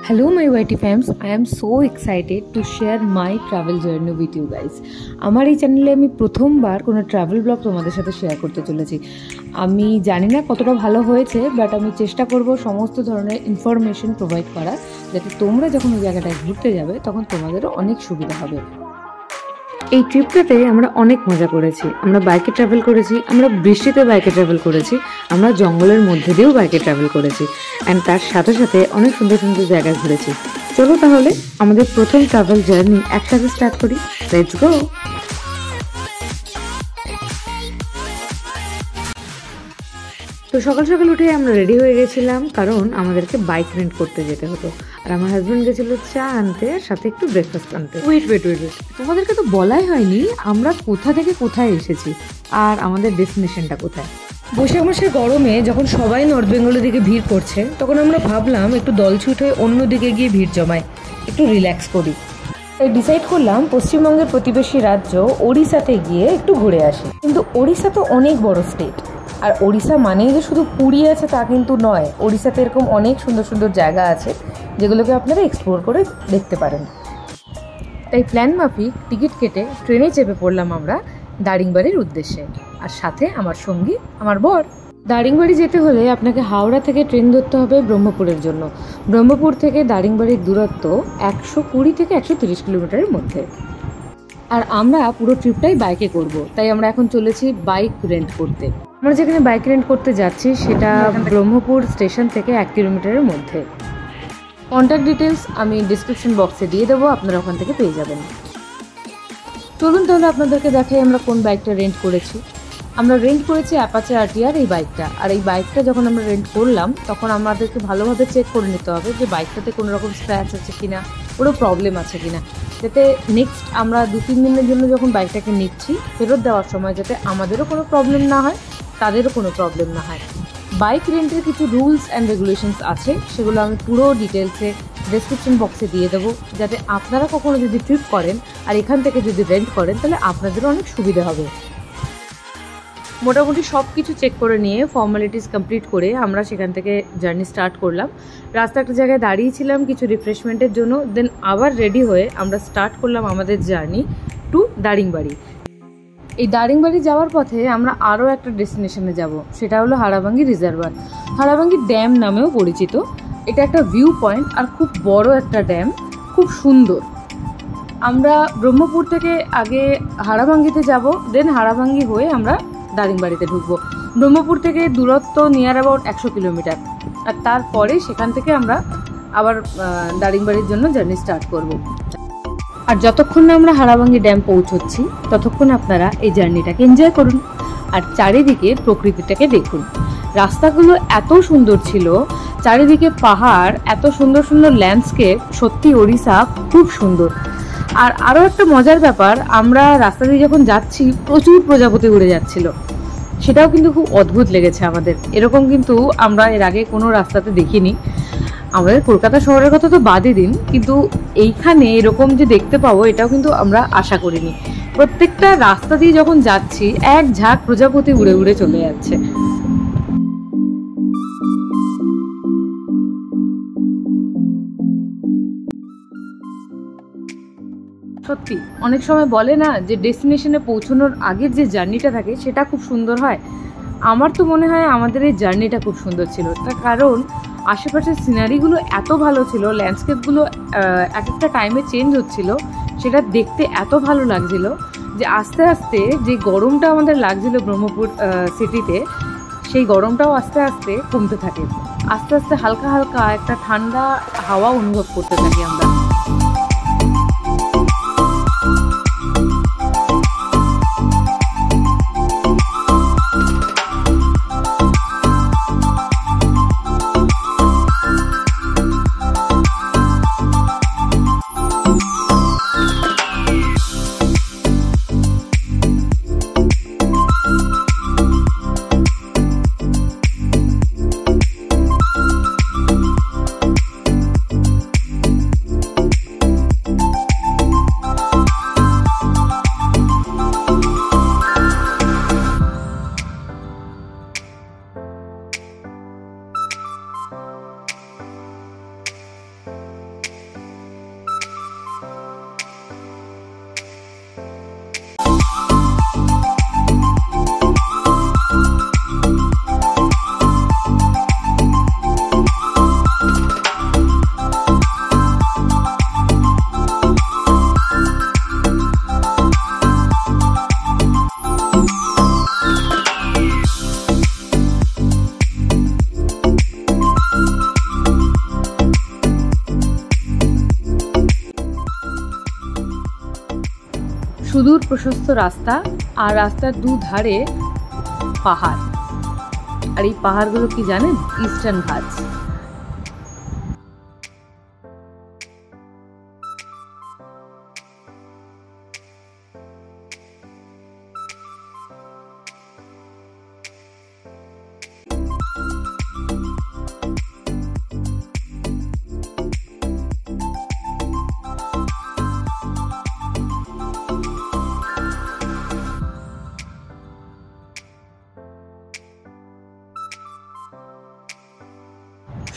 Hello my YT fams, I am so excited to share my travel journey with you guys. আমার এই চ্যানেলে আমি প্রথমবার কোনো ট্রাভেল ব্লগ তোমাদের সাথে শেয়ার করতে চলেছি। আমি জানি না কতটা ভালো হয়েছে, বাট আমি চেষ্টা করব সমস্ত ধরনের ইনফরমেশন প্রোভাইড করার, যাতে তোমরা যখন ওই জায়গাটায় ঘুরতে যাবে তখন তোমাদেরও অনেক সুবিধা হবে। এই ট্রিপটাতে আমরা অনেক মজা করেছি। আমরা বাইকে ট্রাভেল করেছি, আমরা বৃষ্টিতে বাইকে ট্রাভেল করেছি, আমরা জঙ্গলের মধ্যে দিয়েও বাইকে ট্রাভেল করেছি, অ্যান্ড তার সাথে সাথে অনেক সুন্দর সুন্দর জায়গায় ঘুরেছি। চলো তাহলে আমাদের প্রথম ট্রাভেল জার্নি একসাথে স্টার্ট করি। Let's go. তো সকাল সকাল উঠে আমরা রেডি হয়ে গেছিলাম, কারণ আমাদেরকে বাইক রেন্ট করতে যেতে হতো। আর আমার হাজব্যান্ড গেছিল চা আনতে, আর সাথে একটু ব্রেকফাস্ট আনতে। ওয়েট, তোমাদেরকে তো বলাই হয়নি আমরা কোথা থেকে কোথায় এসেছি আর আমাদের ডেস্টিনেশনটা কোথায়। বৈশাখ মাসের গরমে যখন সবাই নর্থ বেঙ্গলের দিকে ভিড় করছে, তখন আমরা ভাবলাম একটু দলছুট হয়ে অন্য দিকে গিয়ে ভিড় জমাই, একটু রিল্যাক্স করি। তাই ডিসাইড করলাম পশ্চিমবঙ্গের প্রতিবেশী রাজ্য ওড়িশাতে গিয়ে একটু ঘুরে আসি। কিন্তু ওড়িশা তো অনেক বড় স্টেট, আর ওড়িশা মানেই যে শুধু পুরী আছে তা কিন্তু নয়। ওড়িশাতে এরকম অনেক সুন্দর সুন্দর জায়গা আছে যেগুলোকে আপনারা এক্সপ্লোর করে দেখতে পারেন। তাই প্ল্যান মাফিক টিকিট কেটে ট্রেনে চেপে পড়লাম আমরা দারিংবাড়ির উদ্দেশ্যে, আর সাথে আমার সঙ্গী আমার বর। দারিংবাড়ি যেতে হলে আপনাকে হাওড়া থেকে ট্রেন ধরতে হবে ব্রহ্মপুরের জন্য। ব্রহ্মপুর থেকে দারিংবাড়ির দূরত্ব 120 থেকে 130 কিলোমিটারের মধ্যে। আর আমরা পুরো ট্রিপটাই বাইকে করব, তাই আমরা এখন চলেছি বাইক রেন্ট করতে। আমরা যেখানে বাইক রেন্ট করতে যাচ্ছি সেটা ব্রহ্মপুর স্টেশন থেকে 1 কিলোমিটারের মধ্যে। কন্ট্যাক্ট ডিটেলস আমি ডিসক্রিপশন বক্সে দিয়ে দেবো, আপনারা ওখান থেকে পেয়ে যাবেন। চলুন তাহলে আপনাদেরকে দেখাই আমরা কোন বাইকটা রেন্ট করেছি। আমরা রেন্ট করেছি অ্যাপাচে RTR এই বাইকটা। আর এই বাইকটা যখন আমরা রেন্ট করলাম তখন আমাদেরকে ভালোভাবে চেক করে নিতে হবে যে বাইকটাতে কোনো রকম স্ক্র্যাচ আছে কিনা, কোনো প্রবলেম আছে কিনা, যাতে নেক্সট আমরা 2-3 দিনের জন্য যখন বাইকটাকে নিচ্ছি ফেরত দেওয়ার সময় যাতে আমাদেরও কোনো প্রবলেম না হয়, তাদেরও কোনো প্রবলেম না হয়। বাইক রেন্টের কিছু রুলস অ্যান্ড রেগুলেশনস আছে, সেগুলো আমি পুরো ডিটেলসে ডেসক্রিপশন বক্সে দিয়ে দেবো, যাতে আপনারা কখনো যদি ট্রিপ করেন আর এখান থেকে যদি রেন্ট করেন তাহলে আপনাদেরও অনেক সুবিধা হবে। মোটামুটি সব কিছু চেক করে নিয়ে ফর্মালিটিস কমপ্লিট করে আমরা সেখান থেকে জার্নি স্টার্ট করলাম। রাস্তা একটা জায়গায় দাঁড়িয়েছিলাম কিছু রিফ্রেশমেন্টের জন্য, দেন আবার রেডি হয়ে আমরা স্টার্ট করলাম আমাদের জার্নি টু দারিংবাড়ি। এই দারিংবাড়ি যাওয়ার পথে আমরা আরও একটা ডেস্টিনেশনে যাব, সেটা হলো হাড়াভাঙ্গি রিজার্ভার। হাড়াভাঙ্গি ড্যাম নামেও পরিচিত। এটা একটা ভিউ পয়েন্ট আর খুব বড় একটা ড্যাম, খুব সুন্দর। আমরা ব্রহ্মপুর থেকে আগে হাড়াভাঙ্গিতে যাব, দেন হাড়াভাঙ্গি হয়ে আমরা দারিংবাড়িতে ঢুকবো। ব্রহ্মপুর থেকে দূরত্ব নিয়ার অ্যাবাউট 100 কিলোমিটার। আর তারপরে সেখান থেকে আমরা আবার দারিংবাড়ির জন্য জার্নি স্টার্ট করব। আর যতক্ষণ না আমরা হাড়াভাঙ্গি ড্যাম পৌঁছচ্ছি ততক্ষণ আপনারা এই জার্নিটাকে এনজয় করুন আর চারিদিকে প্রকৃতিটাকে দেখুন। রাস্তাগুলো এত সুন্দর ছিল, চারিদিকে পাহাড়, এত সুন্দর সুন্দর ল্যান্ডস্কেপ, সত্যি ওড়িশা খুব সুন্দর। আর আরও একটা মজার ব্যাপার, আমরা রাস্তা দিয়ে যখন যাচ্ছি প্রচুর প্রজাপতি উড়ে যাচ্ছিল, সেটাও কিন্তু খুব অদ্ভুত লেগেছে আমাদের। এরকম কিন্তু আমরা এর আগে কোনো রাস্তাতে দেখিনি। আমাদের কলকাতা শহরের কথা তো বাদই দিন, কিন্তু এইখানে এরকম যে দেখতে পাবো এটাও কিন্তু আমরা আশা করিনি। প্রত্যেকটা রাস্তা দিয়ে যখন যাচ্ছি এক ঝাঁক প্রজাপতি উড়ে উড়ে চলে যাচ্ছে। সত্যি অনেক সময় বলে না যে ডেস্টিনেশনে পৌঁছানোর আগের যে জার্নিটা থাকে সেটা খুব সুন্দর হয়। আমার তো মনে হয় আমাদের এই জার্নিটা খুব সুন্দর ছিল, তার কারণ আশেপাশের সিনারিগুলো এত ভালো ছিল, ল্যান্ডস্কেপগুলো এক একটা টাইমে চেঞ্জ হচ্ছিল, সেটা দেখতে এত ভালো লাগছিল যে আস্তে আস্তে যে গরমটা আমাদের লাগছিল ব্রহ্মপুর সিটিতে, সেই গরমটাও আস্তে আস্তে কমতে থাকে। আস্তে আস্তে হালকা হালকা একটা ঠান্ডা হাওয়া অনুভব করতে থাকি আমরা। সুদূর প্রশস্ত রাস্তা, আর রাস্তার দুধারে পাহাড়। আর এই পাহাড়গুলো কি জানেন? ইস্টার্ন ঘাটস।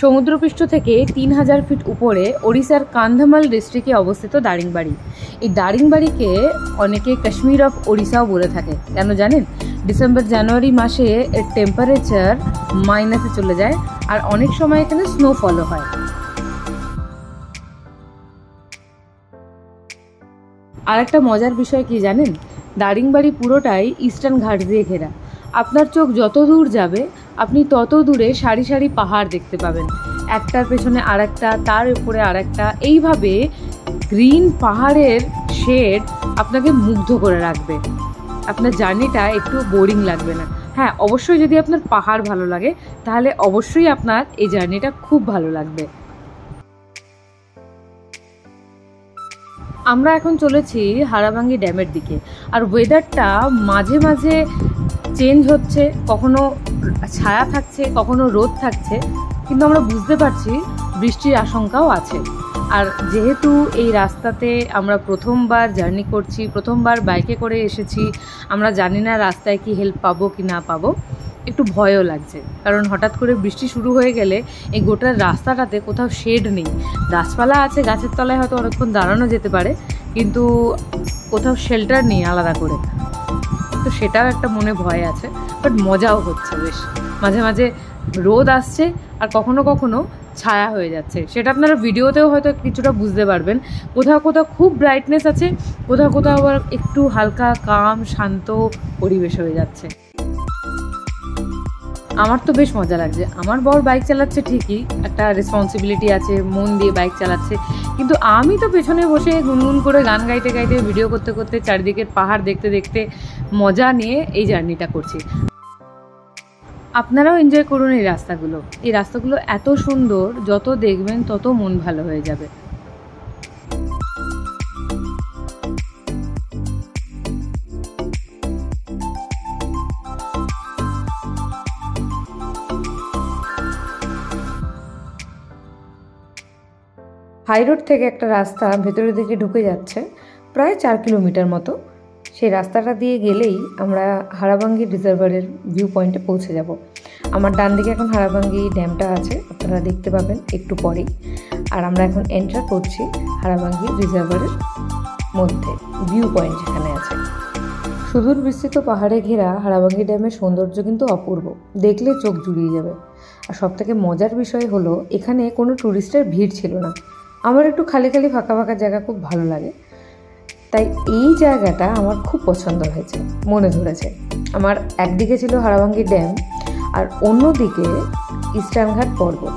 সমুদ্রপৃষ্ঠ থেকে 3000 ফিট উপরে ওড়িশার কান্ধমাল ডিস্ট্রিক্টে অবস্থিত দারিংবাড়ি। এই দারিংবাড়িকে অনেকে কাশ্মীর অফ ওড়িশাও বলে থাকে। কেন জানেন? ডিসেম্বর জানুয়ারি মাসে এর টেম্পারেচার মাইনাসে চলে যায়, আর অনেক সময় এখানে স্নোফলও হয়। আর একটা মজার বিষয় কি জানেন? দারিংবাড়ি পুরোটাই ইস্টার্ন ঘাট দিয়ে ঘেরা। আপনার চোখ যত দূর যাবে আপনি তত দূরে সারি সারি পাহাড় দেখতে পাবেন, একটার পেছনে আরেকটা, তার উপরে আরেকটা। এইভাবে গ্রিন পাহাড়ের শেড আপনাকে মুগ্ধ করে রাখবে। আপনার জার্নিটা একটু বোরিং লাগবে না। হ্যাঁ, অবশ্যই যদি আপনার পাহাড় ভালো লাগে তাহলে অবশ্যই আপনার এই জার্নিটা খুব ভালো লাগবে। আমরা এখন চলেছি হারাভাঙ্গি ড্যামের দিকে। আর ওয়েদারটা মাঝে মাঝে চেঞ্জ হচ্ছে, কখনো ছায়া থাকছে, কখনো রোদ থাকছে, কিন্তু আমরা বুঝতে পারছি বৃষ্টির আশঙ্কাও আছে। আর যেহেতু এই রাস্তাতে আমরা প্রথমবার জার্নি করছি, প্রথমবার বাইকে করে এসেছি, আমরা জানি না রাস্তায় কি হেল্প পাবো কি না পাবো, একটু ভয়ও লাগছে। কারণ হঠাৎ করে বৃষ্টি শুরু হয়ে গেলে এই গোটা রাস্তাটাতে কোথাও শেড নেই। গাছপালা আছে, গাছের তলায় হয়তো অনেকক্ষণ দাঁড়ানো যেতে পারে, কিন্তু কোথাও শেল্টার নেই আলাদা করে। তো সেটাও একটা মনে ভয় আছে, বাট মজাও হচ্ছে বেশ। মাঝে মাঝে রোদ আসছে আর কখনো কখনো ছায়া হয়ে যাচ্ছে, সেটা আপনারা ভিডিওতেও হয়তো কিছুটা বুঝতে পারবেন। কোথাও কোথাও খুব ব্রাইটনেস আছে, কোথাও কোথাও আবার একটু হালকা কাম শান্ত পরিবেশ হয়ে যাচ্ছে। আমার তো বেশ মজা লাগছে। আমার বর বাইক চালাচ্ছে ঠিকই, একটা রেসপন্সিবিলিটি আছে, মন দিয়ে বাইক চালাচ্ছে, কিন্তু আমি তো পেছনে বসে গুনগুন করে গান গাইতে গাইতে, ভিডিও করতে করতে, চারিদিকের পাহাড় দেখতে দেখতে মজা নিয়ে এই জার্নিটা করছি। আপনারাও এনজয় করুন এই রাস্তাগুলো। এই রাস্তাগুলো এত সুন্দর, যত দেখবেন তত মন ভালো হয়ে যাবে। হাইরোড থেকে একটা রাস্তা ভেতরের দিকে ঢুকে যাচ্ছে, প্রায় 4 কিলোমিটার মতো। সেই রাস্তাটা দিয়ে গেলেই আমরা হারাভাঙ্গি রিজার্ভারের ভিউ পয়েন্টে পৌঁছে যাব। আমার ডান দিকে এখন হারাভাঙ্গি ড্যামটা আছে, আপনারা দেখতে পাবেন একটু পরেই। আর আমরা এখন এন্টার করছি হারাভাঙ্গি রিজার্ভারের মধ্যে, ভিউ পয়েন্ট যেখানে আছে। সুদূর বিস্তৃত পাহাড়ে ঘেরা হারাভাঙ্গি ড্যামের সৌন্দর্য কিন্তু অপূর্ব, দেখলে চোখ জুড়িয়ে যাবে। আর সবথেকে মজার বিষয় হলো এখানে কোনো ট্যুরিস্টের ভিড় ছিল না। আমার একটু খালি খালি ফাঁকা ফাঁকা জায়গা খুব ভালো লাগে, তাই এই জায়গাটা আমার খুব পছন্দ হয়েছে, মনে ধরেছে। আমার একদিকে ছিল হারাভাঙ্গি ড্যাম আর অন্যদিকে ইস্টার্ন ঘাট পর্বত।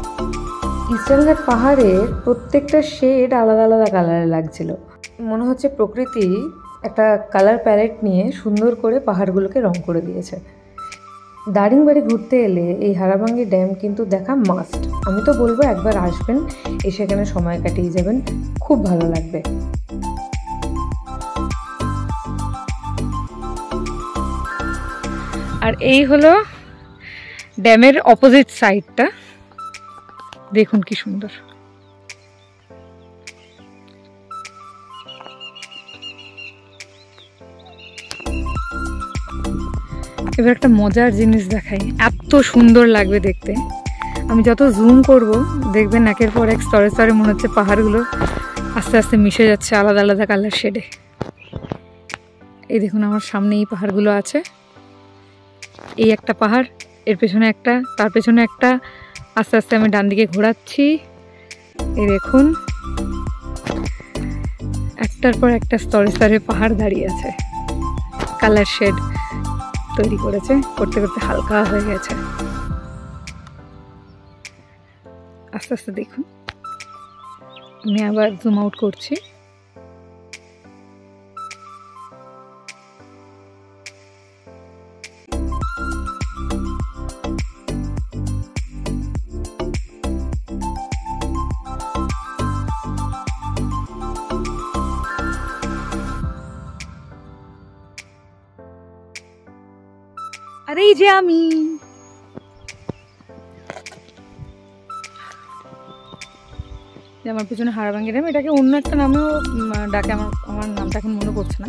ইস্টার্ন ঘাট পাহাড়ের প্রত্যেকটা শেড আলাদা আলাদা কালারে লাগছিল। মনে হচ্ছে প্রকৃতি একটা কালার প্যালেট নিয়ে সুন্দর করে পাহাড়গুলোকে রং করে দিয়েছে। দারিংবাড়ি ঘুরতে এলে এই হারাভাঙ্গি ড্যাম কিন্তু দেখা মাস্ট। আমি তো বলবো একবার আসবেন, এসে এখানে সময় কাটিয়ে যাবেন, খুব ভালো লাগবে। আর এই হলো ড্যামের অপোজিট সাইডটা, দেখুন কি সুন্দর। এবার একটা মজার জিনিস দেখাই, এত সুন্দর লাগবে দেখতে। আমি যত জুম করব দেখবেন একের পর এক স্তরে স্তরে মনে হচ্ছে পাহাড়গুলো আস্তে আস্তে মিশে যাচ্ছে আলাদা আলাদা কালার শেডে। এই দেখুন আমার সামনে এই পাহাড়গুলো আছে, এই একটা পাহাড়, এর পেছনে একটা, তার পেছনে একটা। আস্তে আস্তে আমি ডান দিকে ঘোরাচ্ছি, এই দেখুন একটার পর একটা স্তরে স্তরে পাহাড় দাঁড়িয়ে আছে, কালার শেড তৈরি করেছে, করতে করতে হালকা হয়ে গেছে। আস্তে আস্তে দেখুন, আমি আবার জুম আউট করছি। আরে এই যে আমি আমার পিছনে হাড়ভাঙ্গি ড্যাম, এটাকে অন্য একটা নামেও ডাকে, আমার নামটা এখন মনে পড়ছে না।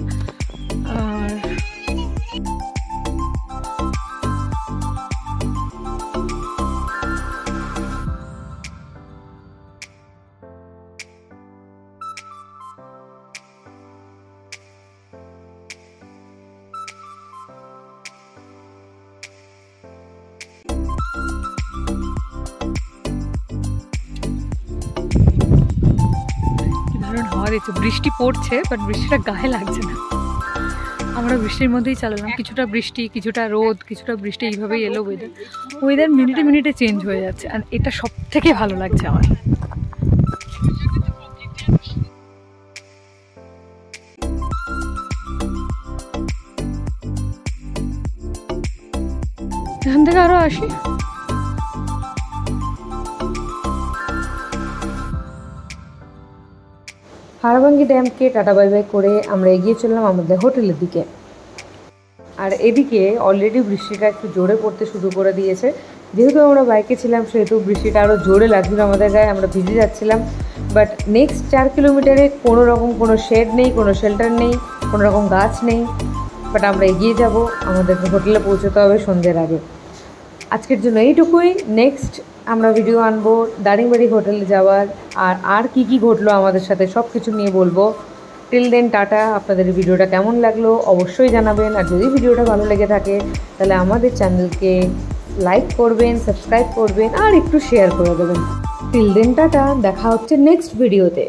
আর হাওয়া দিচ্ছে, বৃষ্টি পড়ছে বাট বৃষ্টিটা গায়ে লাগছে না। আমরা বৃষ্টির মধ্যেই চালালাম, কিছুটা বৃষ্টি কিছুটা রোদ কিছুটা বৃষ্টি, এইভাবেই এলো ওয়েদার। ওয়েদার মিনিটে মিনিটে চেঞ্জ হয়ে যাচ্ছে, আর এটা সব থেকে ভালো লাগছে আমার। এখান থেকে আরো আসি। হাড়ভাঙ্গি ড্যামকে টাটা বাই বাই করে আমরা এগিয়ে চললাম আমাদের হোটেলের দিকে। আর এদিকে অলরেডি বৃষ্টিটা একটু জোরে পড়তে শুরু করে দিয়েছে। যেহেতু আমরা বাইকে ছিলাম সেহেতু বৃষ্টিটা আরও জোরে লাগছিল আমাদের গায়ে, আমরা ভিজে যাচ্ছিলাম। বাট নেক্সট 4 কিলোমিটারে কোনো রকম কোনো শেড নেই, কোনো শেল্টার নেই, কোনো রকম গাছ নেই। বাট আমরা এগিয়ে যাব, আমাদেরকে হোটেলে পৌঁছতে হবে সন্ধ্যের আগে। আজকের জন্য এইটুকুই। নেক্সট আমরা ভিডিও আনবো দারিংবাড়ি হোটেলে যাওয়ার, আর কি কি ঘটলো আমাদের সাথে সব কিছু নিয়ে বলবো। Till then tata. আপনাদের ভিডিওটা কেমন লাগলো অবশ্যই জানাবেন, আর যদি ভিডিওটা ভালো লেগে থাকে তাহলে আমাদের চ্যানেলকে লাইক করবেন, সাবস্ক্রাইব করবেন আর একটু শেয়ার করে দেবেন। টিল দেন টাটা, দেখা হচ্ছে নেক্সট ভিডিওতে।